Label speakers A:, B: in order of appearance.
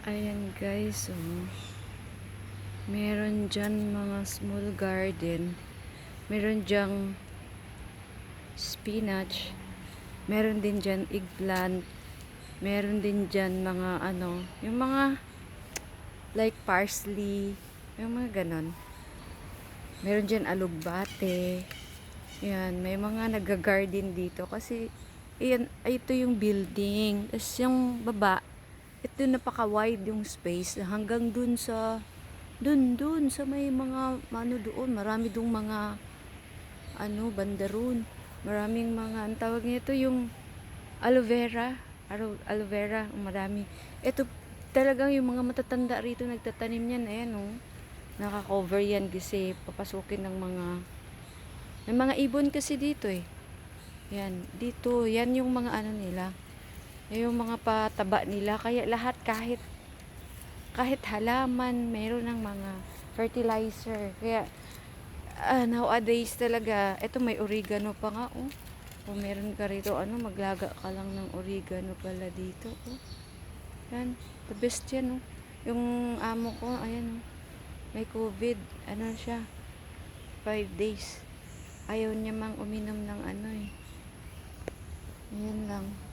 A: Ayan guys, meron dyan mga small garden. Meron dyang spinach. Meron din dyan eggplant. Meron din dyan mga yung mga like parsley. Yung mga ganon. Meron dyan alugbate. Yan, may mga nag-garden dito kasi ito yung building. Tapos yung baba, ito napaka-wide yung space hanggang dun sa sa may mga doon, marami dong mga bandaron. Maraming mga ang tawag nito yung aloe vera, aloe vera, marami. Ito talagang yung mga matatanda rito nagtatanim niyan, ayan naka-cover yan kasi papasukin ng may mga ibon kasi dito Yan, dito, yan yung mga nila. Yung mga pataba nila. Kaya lahat kahit halaman, meron ng mga fertilizer. Kaya nowadays talaga, eto may oregano pa nga meron ka rito, maglaga ka lang ng oregano pala dito Yan, the best yan Yung amo ko, ayan may COVID, siya 5 days. Ayaw niya mang uminom ng ayan lang.